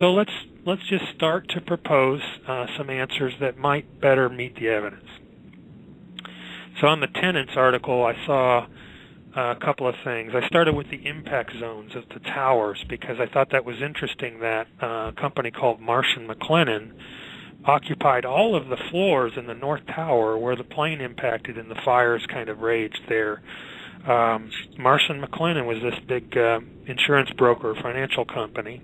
So let's just start to propose some answers that might better meet the evidence. So on the Tenants article, I saw a couple of things. I started with the impact zones of the towers because I thought that was interesting that a company called Marsh & McLennan occupied all of the floors in the North Tower where the plane impacted and the fires kind of raged there. Marsh & McLennan was this big insurance broker, financial company.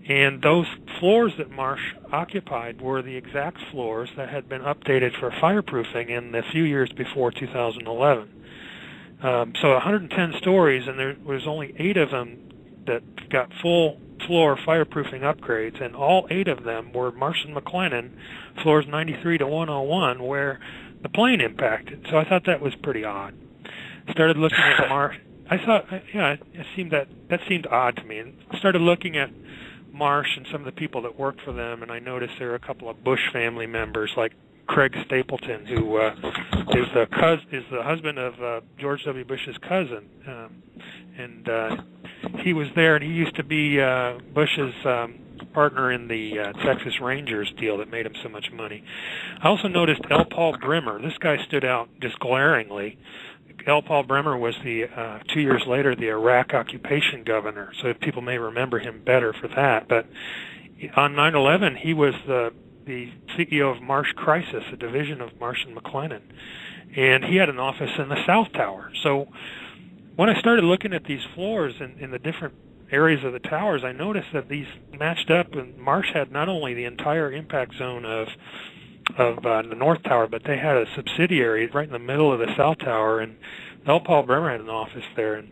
And those floors that Marsh occupied were the exact floors that had been updated for fireproofing in the few years before 2011. So 110 stories, and there was only 8 of them that got full floor fireproofing upgrades, and all 8 of them were Marsh & McLennan, floors 93 to 101, where the plane impacted. So I thought that was pretty odd. Started looking at Marsh. I thought, yeah, it seemed that seemed odd to me, and started looking at Marsh and some of the people that worked for them, and I noticed there were a couple of Bush family members, like Craig Stapleton, who is the husband of George W. Bush's cousin, and he was there, and he used to be Bush's partner in the Texas Rangers deal that made him so much money. I also noticed L. Paul Bremer. This guy stood out just glaringly. L. Paul Bremer was the 2 years later the Iraq occupation governor, so people may remember him better for that. But on 9/11, he was the CEO of Marsh Crisis, a division of Marsh & McLennan, and he had an office in the South Tower. So when I started looking at these floors in the different areas of the towers, I noticed that these matched up, and Marsh had not only the entire impact zone of the North Tower, but they had a subsidiary right in the middle of the South Tower, and L. Paul Bremer had an office there. And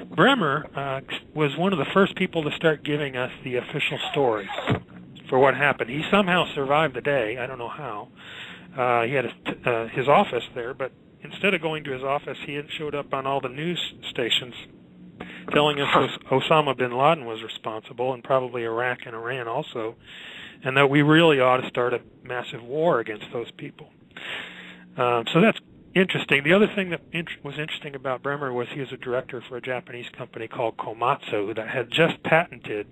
Bremer was one of the first people to start giving us the official story for what happened. He somehow survived the day. I don't know how. He had his office there, but instead of going to his office, he had showed up on all the news stations telling us Osama bin Laden was responsible, and probably Iraq and Iran also, and that we really ought to start a massive war against those people. So that's interesting. The other thing that was interesting about Bremer was he was a director for a Japanese company called Komatsu that had just patented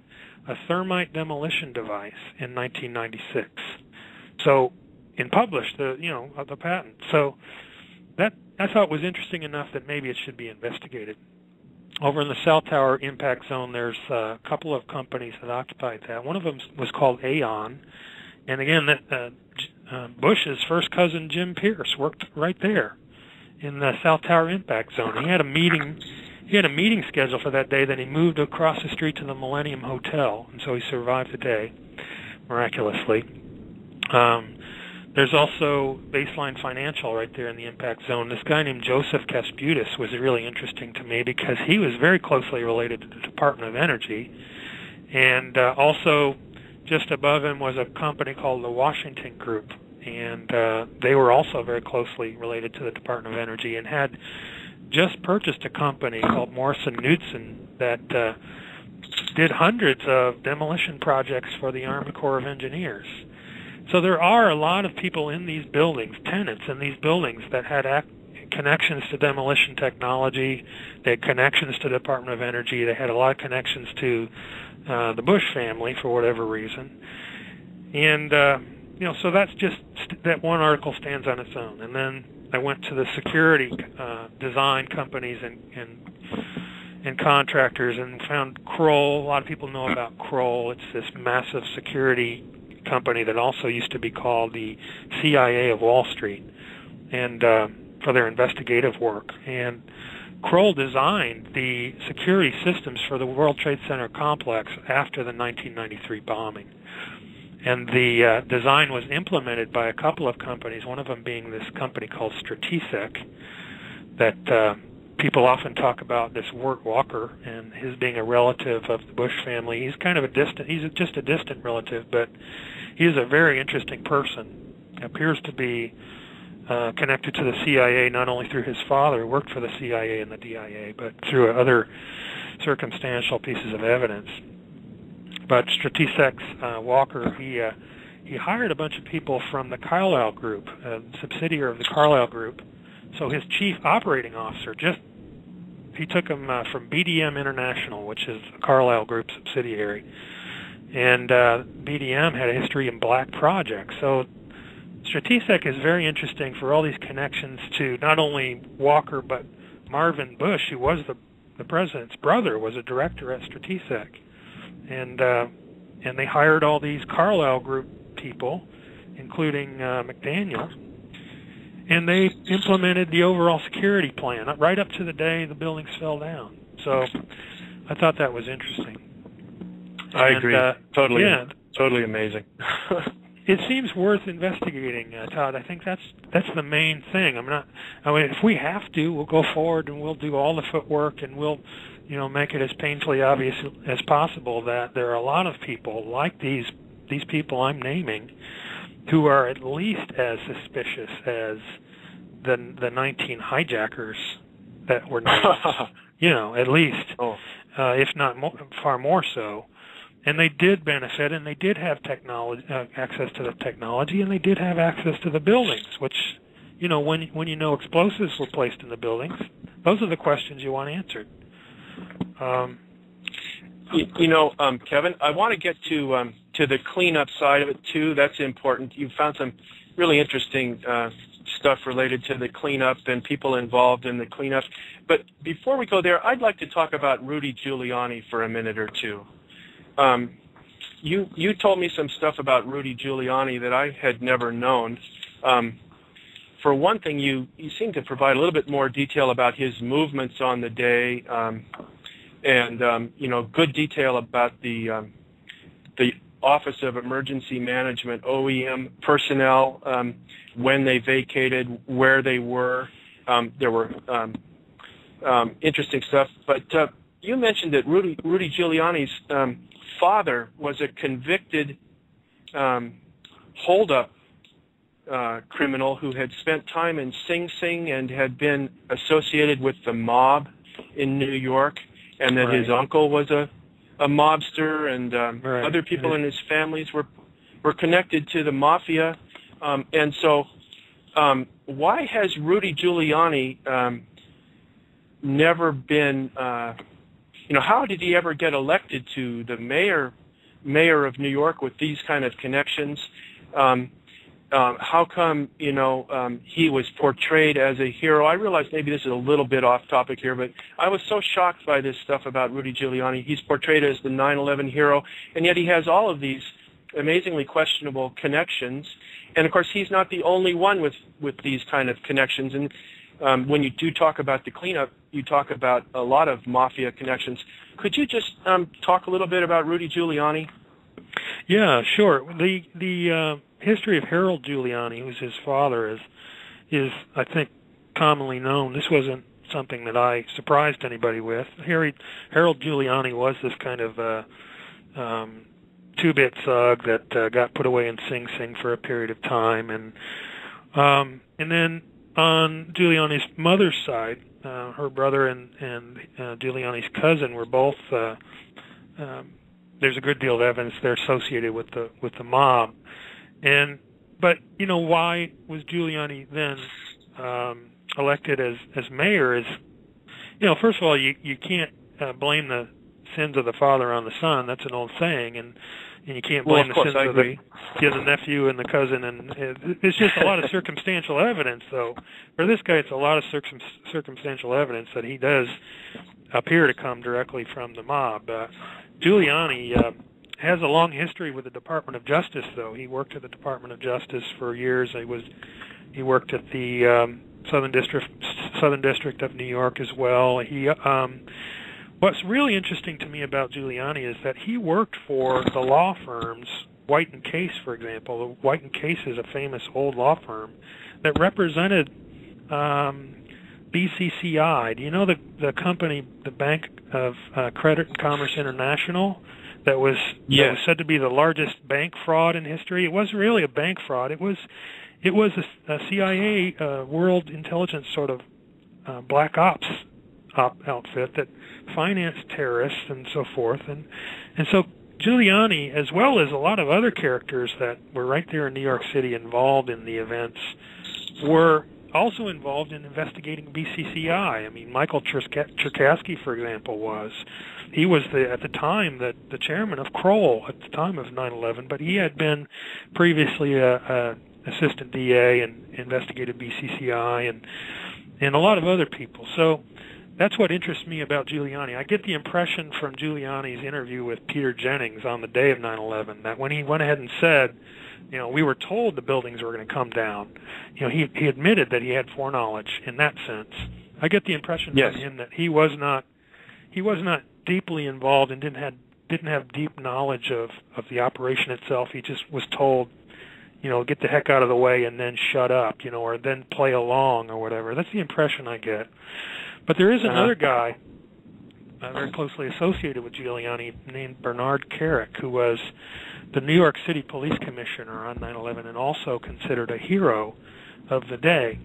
a thermite demolition device in 1996. So, and published the patent. So that I thought was interesting enough that maybe it should be investigated. Over in the South Tower impact zone, there's a couple of companies that occupied that. One of them was called Aon, and again, Bush's first cousin Jim Pierce worked right there in the South Tower impact zone. He had a meeting scheduled for that day. Then he moved across the street to the Millennium Hotel, and so he survived the day miraculously. There's also Baseline Financial right there in the impact zone. This guy named Joseph Kasputis was really interesting to me because he was very closely related to the Department of Energy. And also just above him was a company called the Washington Group. And they were also very closely related to the Department of Energy and had just purchased a company called Morrison Knudsen that did hundreds of demolition projects for the Army Corps of Engineers. So there are a lot of people in these buildings, tenants in these buildings, that had connections to demolition technology. They had connections to the Department of Energy. They had a lot of connections to the Bush family for whatever reason. And, so that's just, that one article stands on its own. And then I went to the security design companies and contractors and found Kroll. A lot of people know about Kroll. It's this massive security company that also used to be called the CIA of Wall Street, and for their investigative work. And Kroll designed the security systems for the World Trade Center complex after the 1993 bombing. And the design was implemented by a couple of companies, one of them being this company called Strategic, that people often talk about, this Wirt Walker, and his being a relative of the Bush family. He's kind of he's just a distant relative, but he's a very interesting person. Appears to be connected to the CIA, not only through his father, who worked for the CIA and the DIA, but through other circumstantial pieces of evidence. But Strategic Walker, he hired a bunch of people from the Carlyle Group, a subsidiary of the Carlyle Group. So his chief operating officer just he took them from BDM International, which is the Carlyle Group subsidiary, and BDM had a history in black projects. So Stratesec is very interesting for all these connections to not only Walker but Marvin Bush, who was the president's brother, was a director at Stratesec, and they hired all these Carlyle Group people, including McDaniel, and they implemented the overall security plan right up to the day the buildings fell down. So I thought that was interesting. I agree. Totally amazing. It seems worth investigating, Todd. I think that's the main thing. I mean, if we have to, we'll go forward and we'll do all the footwork, and we'll, make it as painfully obvious as possible that there are a lot of people like these people I'm naming who are at least as suspicious as the 19 hijackers that were named. At least, if not far more so. And they did benefit, and they did have technology, access to the technology, and they did have access to the buildings, which, when you know explosives were placed in the buildings, those are the questions you want answered. Kevin, I want to get to the cleanup side of it, too. That's important. You found some really interesting stuff related to the cleanup and people involved in the cleanup. But before we go there, I'd like to talk about Rudy Giuliani for a minute or two. You told me some stuff about Rudy Giuliani that I had never known. For one thing, you seem to provide a little bit more detail about his movements on the day, and good detail about the Office of Emergency Management, OEM personnel, when they vacated, where they were. There were interesting stuff. But you mentioned that Rudy Giuliani's father was a convicted holdup criminal who had spent time in Sing Sing and had been associated with the mob in New York, and that his uncle was a mobster, and other people in his families were connected to the mafia. And so why has Rudy Giuliani never been how did he ever get elected to the mayor of New York with these kind of connections? How come, he was portrayed as a hero? I realize maybe this is a little bit off topic here, but I was so shocked by this stuff about Rudy Giuliani. He's portrayed as the 9/11 hero, and yet he has all of these amazingly questionable connections. And, of course, he's not the only one with these kind of connections. And when you do talk about the cleanup, you talk about a lot of mafia connections. Could you just talk a little bit about Rudy Giuliani? Yeah, sure. The history of Harold Giuliani, who's his father, is I think commonly known. This wasn't something that I surprised anybody with. Harold Giuliani was this kind of two-bit thug that got put away in Sing Sing for a period of time, and then on Giuliani's mother's side, her brother and Giuliani's cousin were both. There's a good deal of evidence they're associated with the mob, but why was Giuliani then elected as mayor? Is first of all, you can't blame the sins of the father on the son. That's an old saying, and you can't blame the sins of the nephew and the cousin. And it's just a lot of circumstantial evidence, though. For this guy, it's a lot of circumstantial evidence that he does appear to come directly from the mob. Giuliani has a long history with the Department of Justice, though. He worked at the Department of Justice for years. He worked at the Southern District of New York as well. What's really interesting to me about Giuliani is that he worked for the law firms, White and Case, for example. White and Case is a famous old law firm that represented BCCI. Do you know the company, the Bank of Credit and Commerce International, that was said to be the largest bank fraud in history? It wasn't really a bank fraud. It was a CIA world intelligence sort of black ops outfit that financed terrorists and so forth. And so Giuliani, as well as a lot of other characters that were right there in New York City involved in the events, were also involved in investigating BCCI. I mean, Michael Cherkasky, for example, was. He was at the time the chairman of Kroll at the time of 9/11, but he had been previously a assistant DA and investigated BCCI and a lot of other people. So that's what interests me about Giuliani. I get the impression from Giuliani's interview with Peter Jennings on the day of 9/11 that when he went ahead and said, we were told the buildings were going to come down, he admitted that he had foreknowledge in that sense. I get the impression from him that he was not deeply involved and didn't have deep knowledge of the operation itself. He just was told, get the heck out of the way and then shut up, or then play along or whatever. That's the impression I get. But there is another guy very closely associated with Giuliani named Bernard Kerik, who was the New York City Police Commissioner on 9/11 and also considered a hero of the day.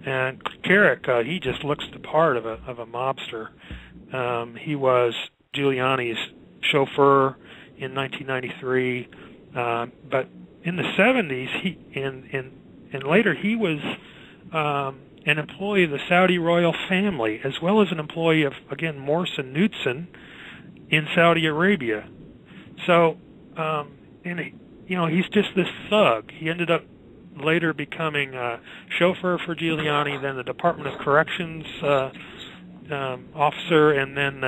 And Kerik, he just looks the part of a mobster. He was Giuliani's chauffeur in 1993, but in the 70s, and later he was an employee of the Saudi royal family, as well as an employee of, again, Morse and Knudsen in Saudi Arabia. So, he's just this thug. He ended up later becoming a chauffeur for Giuliani, then the Department of Corrections officer, and then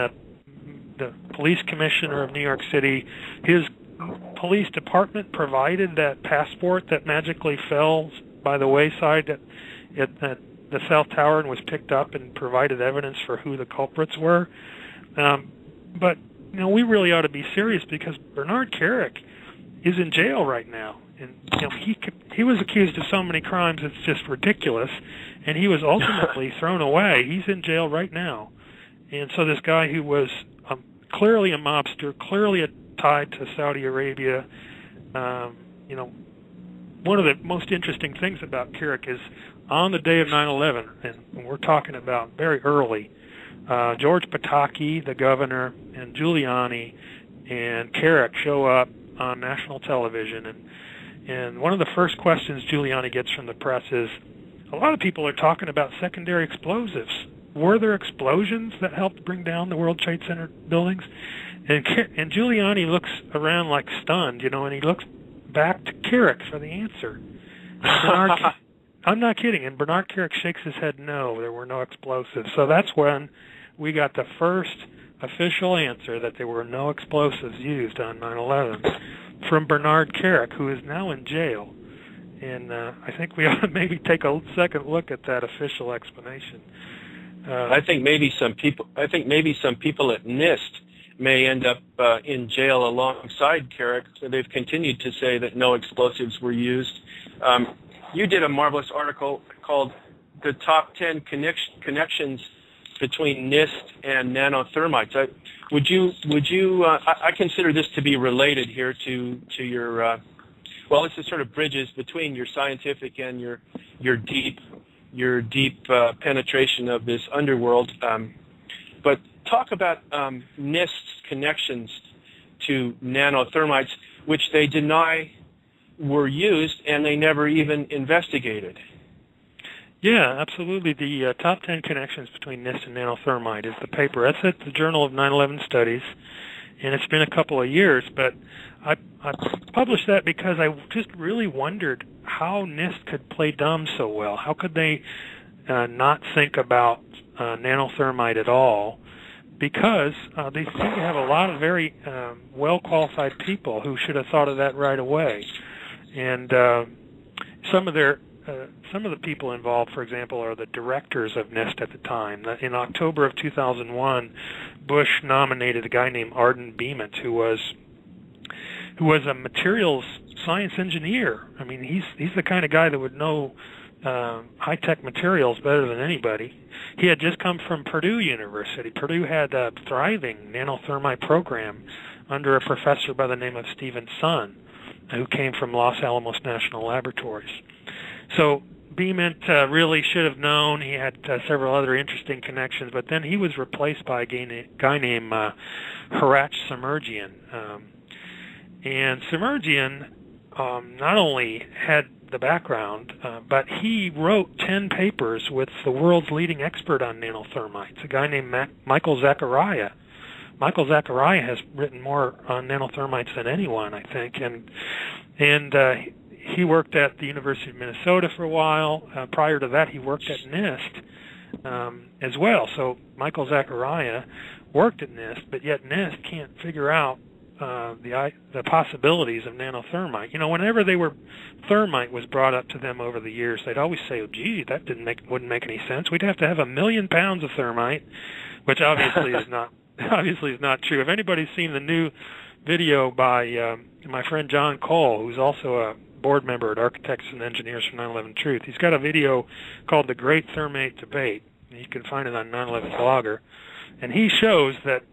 the police commissioner of New York City. His police department provided that passport that magically fell by the wayside at the South Tower and was picked up and provided evidence for who the culprits were. But we really ought to be serious because Bernard Kerik is in jail right now, and he was accused of so many crimes it's just ridiculous, and he was ultimately thrown away. He's in jail right now, and so this guy who was clearly a mobster, clearly tied to Saudi Arabia, one of the most interesting things about Kerik is on the day of 9/11, and we're talking about very early, George Pataki, the governor, and Giuliani and Kerik show up on national television, and one of the first questions Giuliani gets from the press is, a lot of people are talking about secondary explosives. Were there explosions that helped bring down the World Trade Center buildings? And Giuliani looks around like stunned, and he looks back to Kerik for the answer. I'm not kidding. And Bernard Kerik shakes his head, no, there were no explosives. So that's when we got the first official answer that there were no explosives used on 9/11 from Bernard Kerik, who is now in jail. And I think we ought to maybe take a second look at that official explanation. I think maybe some people at NIST may end up in jail alongside Kerik. So they've continued to say that no explosives were used. You did a marvelous article called "The Top 10 Connections Between NIST and Nanothermites." I consider this to be related here to your. It's the sort of bridges between your scientific and your deep penetration of this underworld. But talk about NIST's connections to nanothermites, which they deny were used, and they never even investigated. Yeah, absolutely. The top 10 connections between NIST and nanothermite is the paper. That's at the Journal of 9/11 Studies, and it's been a couple of years, but I published that because I just really wondered how NIST could play dumb so well. How could they not think about nanothermite at all? Because they seem to have a lot of very well-qualified people who should have thought of that right away. And some of the people involved, for example, are the directors of NIST at the time. In October of 2001, Bush nominated a guy named Arden Beament, who was a materials science engineer. I mean, he's the kind of guy that would know high-tech materials better than anybody. He had just come from Purdue University. Purdue had a thriving nanothermite program under a professor by the name of Stephen Sun, who came from Los Alamos National Laboratories. So Beament really should have known. He had several other interesting connections, but then he was replaced by a guy named Hratch Semerjian. And Semerjian not only had the background, but he wrote 10 papers with the world's leading expert on nanothermites, a guy named Michael Zachariah. Michael Zachariah has written more on nanothermites than anyone, I think, and he worked at the University of Minnesota for a while. Prior to that, he worked at NIST as well. So Michael Zachariah worked at NIST, but yet NIST can't figure out the possibilities of nanothermite. You know, whenever thermite was brought up to them over the years, they'd always say, "Oh, gee, that wouldn't make any sense. We'd have to have 1 million pounds of thermite," which obviously is not true. If anybody's seen the new video by my friend John Cole, who's also a board member at Architects and Engineers for 9/11 Truth, he's got a video called "The Great Thermite Debate." You can find it on 9/11 Blogger, and he shows that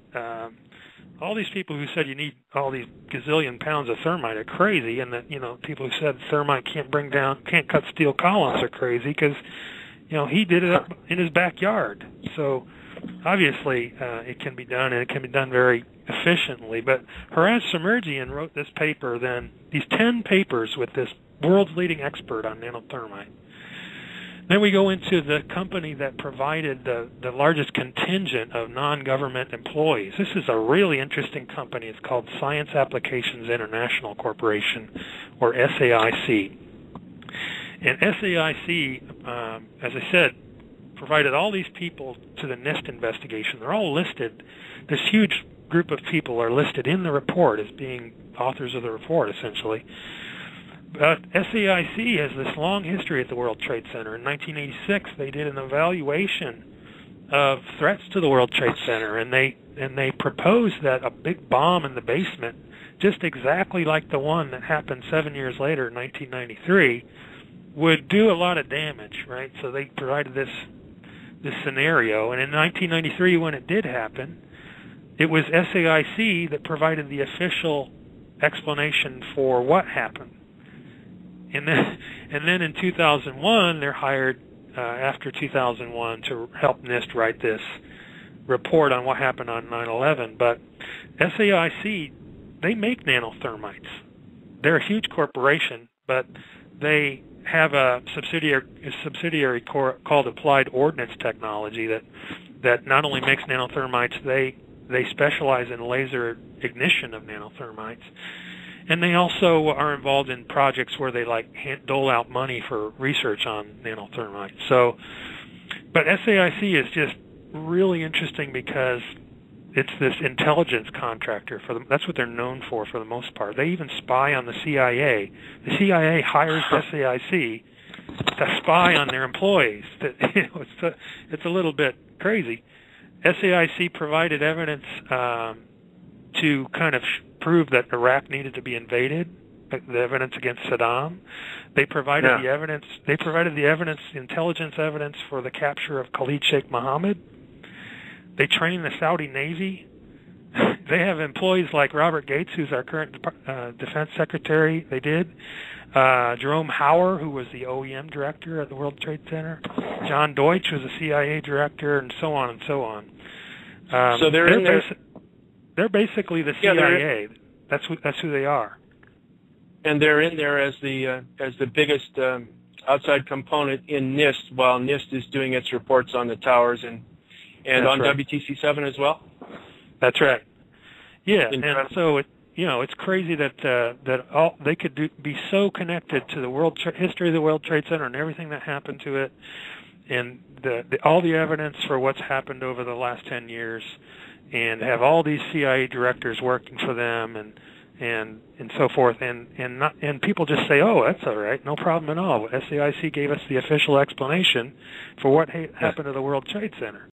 all these people who said you need all these gazillion pounds of thermite are crazy, and that, you know, people who said thermite can't cut steel columns are crazy because, you know, he did it up in his backyard. So obviously it can be done, and it can be done very efficiently. But Haraz Samerjian wrote this paper, then these 10 papers with this world's leading expert on nanothermite. Then we go into the company that provided the largest contingent of non-government employees. This is a really interesting company. It's called Science Applications International Corporation, or SAIC. And SAIC, as I said, provided all these people to the NIST investigation. They're all listed. This huge group of people are listed in the report as being authors of the report, essentially. But SAIC has this long history at the World Trade Center. In 1986, they did an evaluation of threats to the World Trade Center, and they proposed that a big bomb in the basement, just exactly like the one that happened 7 years later in 1993, would do a lot of damage, right? So they provided this scenario, and in 1993, when it did happen, it was SAIC that provided the official explanation for what happened. And then in 2001, they're hired after 2001 to help NIST write this report on what happened on 9/11. But SAIC, they make nanothermites. They're a huge corporation, but they have a subsidiary called Applied Ordnance Technology that not only makes nanothermites, they specialize in laser ignition of nanothermites. And they also are involved in projects where they dole out money for research on nanothermite. So, but SAIC is just really interesting because it's this intelligence contractor for them. That's what they're known for the most part. They even spy on the CIA. The CIA hires SAIC to spy on their employees. It's a little bit crazy. SAIC provided evidence to kind of prove that Iraq needed to be invaded, the evidence against Saddam. They provided the evidence. They provided the evidence, intelligence evidence, for the capture of Khalid Sheikh Mohammed. They trained the Saudi Navy. They have employees like Robert Gates, who's our current defense secretary. They did. Jerome Hauer, who was the OEM director at the World Trade Center. John Deutsch was a CIA director, and so on and so on. So they're in there. They're basically the CIA. That's who they are. And they're in there as the biggest outside component in NIST, while NIST is doing its reports on the towers and on right. WTC 7 as well. That's right. Yeah, incredible. And so it's crazy that all they could be so connected to the history of the World Trade Center and everything that happened to it, and all the evidence for what's happened over the last 10 years. And have all these CIA directors working for them, and so forth, and people just say, "Oh, that's all right, no problem at all." SAIC gave us the official explanation for what happened to the World Trade Center.